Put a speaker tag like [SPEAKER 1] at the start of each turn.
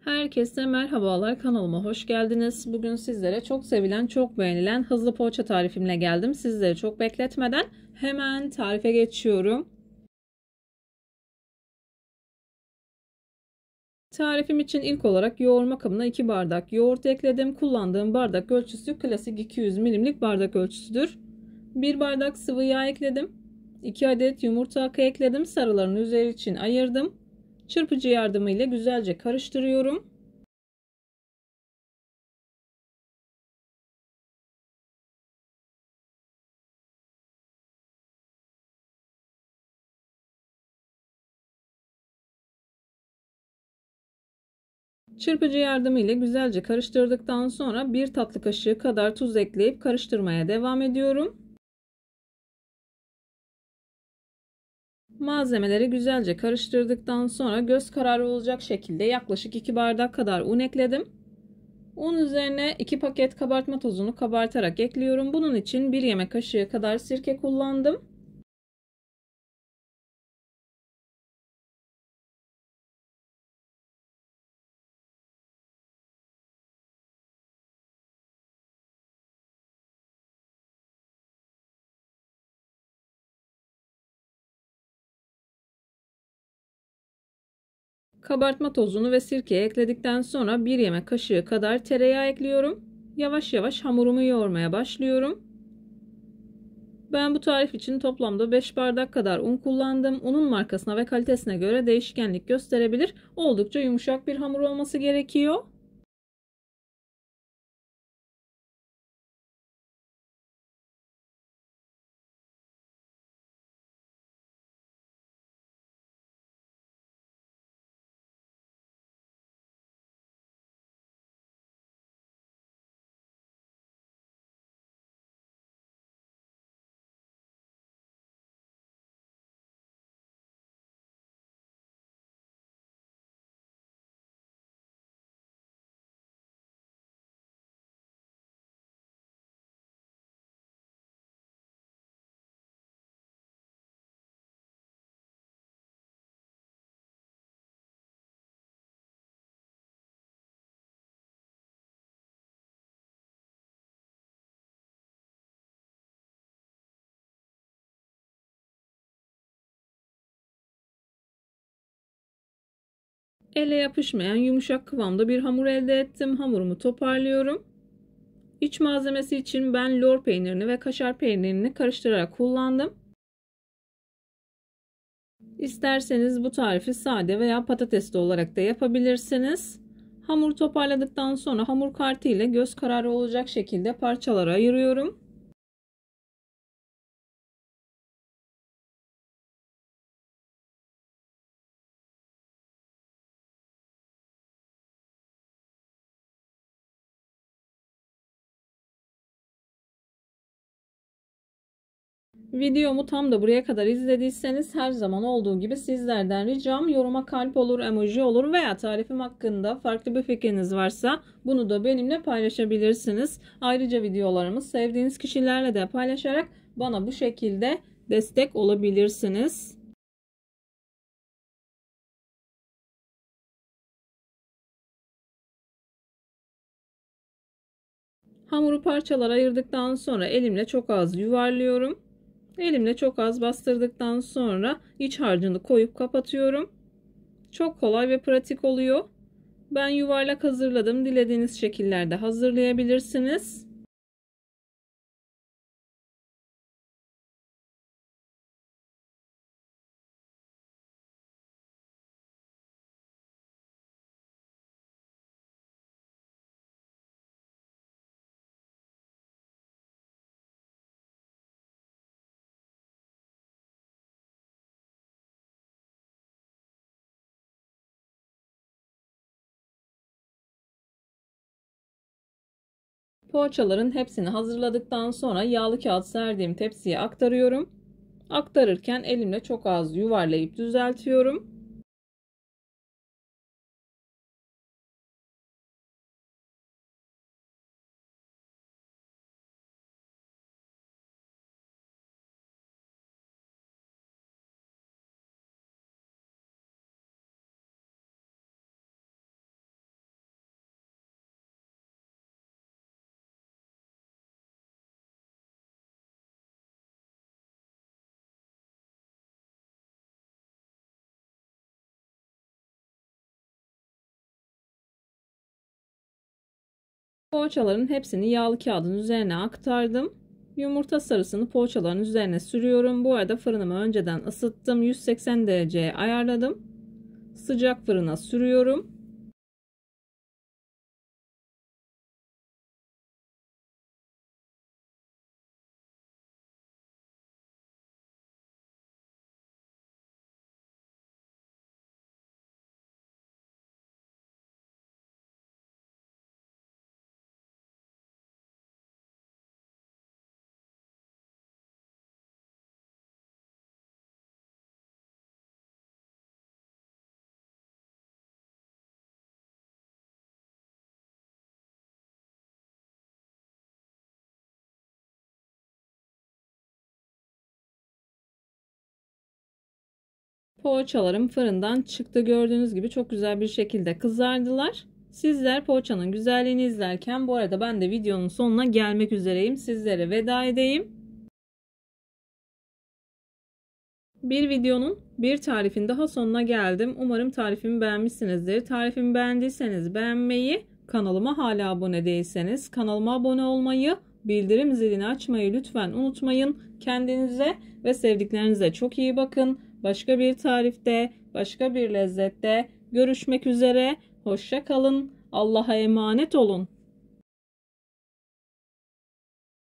[SPEAKER 1] Herkese merhabalar, kanalıma hoş geldiniz. Bugün sizlere çok sevilen, çok beğenilen hızlı poğaça tarifimle geldim. Sizleri çok bekletmeden hemen tarife geçiyorum. Tarifim için ilk olarak yoğurma kabına 2 bardak yoğurt ekledim. Kullandığım bardak ölçüsü klasik 200 milimlik bardak ölçüsüdür. 1 bardak sıvı yağ ekledim. 2 adet yumurta akı ekledim. Sarılarını üzeri için ayırdım. Çırpıcı yardımıyla güzelce karıştırıyorum. Çırpıcı yardımıyla güzelce karıştırdıktan sonra 1 tatlı kaşığı kadar tuz ekleyip karıştırmaya devam ediyorum. Malzemeleri güzelce karıştırdıktan sonra göz kararı olacak şekilde yaklaşık 2 bardak kadar un ekledim. Un üzerine 2 paket kabartma tozunu kabartarak ekliyorum. Bunun için 1 yemek kaşığı kadar sirke kullandım. Kabartma tozunu ve sirkeyi ekledikten sonra 1 yemek kaşığı kadar tereyağı ekliyorum. Yavaş yavaş hamurumu yoğurmaya başlıyorum. Ben bu tarif için toplamda 5 bardak kadar un kullandım. Unun markasına ve kalitesine göre değişkenlik gösterebilir. Oldukça yumuşak bir hamur olması gerekiyor. Elle yapışmayan yumuşak kıvamda bir hamur elde ettim. Hamurumu toparlıyorum. İç malzemesi için ben lor peynirini ve kaşar peynirini karıştırarak kullandım. İsterseniz bu tarifi sade veya patatesli olarak da yapabilirsiniz. Hamur toparladıktan sonra hamur kartı ile göz kararı olacak şekilde parçalara ayırıyorum. Videomu tam da buraya kadar izlediyseniz her zaman olduğu gibi sizlerden ricam yoruma kalp olur, emoji olur veya tarifim hakkında farklı bir fikriniz varsa bunu da benimle paylaşabilirsiniz. Ayrıca videolarımı sevdiğiniz kişilerle de paylaşarak bana bu şekilde destek olabilirsiniz. Hamuru parçalara ayırdıktan sonra elimle çok az yuvarlıyorum. Elimle çok az bastırdıktan sonra iç harcını koyup kapatıyorum. Çok kolay ve pratik oluyor. Ben yuvarlak hazırladım. Dilediğiniz şekillerde hazırlayabilirsiniz. Poğaçaların hepsini hazırladıktan sonra yağlı kağıt serdiğim tepsiye aktarıyorum. Aktarırken elimle çok az yuvarlayıp düzeltiyorum. Poğaçaların hepsini yağlı kağıdın üzerine aktardım. Yumurta sarısını poğaçaların üzerine sürüyorum. Bu arada fırınımı önceden ısıttım. 180 dereceye ayarladım. Sıcak fırına sürüyorum. Poğaçalarım fırından çıktı. Gördüğünüz gibi çok güzel bir şekilde kızardılar. Sizler poğaçanın güzelliğini izlerken bu arada ben de videonun sonuna gelmek üzereyim. Sizlere veda edeyim. Bir videonun bir tarifin daha sonuna geldim. Umarım tarifimi beğenmişsinizdir. Tarifimi beğendiyseniz beğenmeyi, kanalıma hala abone değilseniz kanalıma abone olmayı, bildirim zilini açmayı lütfen unutmayın. Kendinize ve sevdiklerinize çok iyi bakın. Başka bir tarifte, başka bir lezzette görüşmek üzere. Hoşça kalın. Allah'a emanet olun.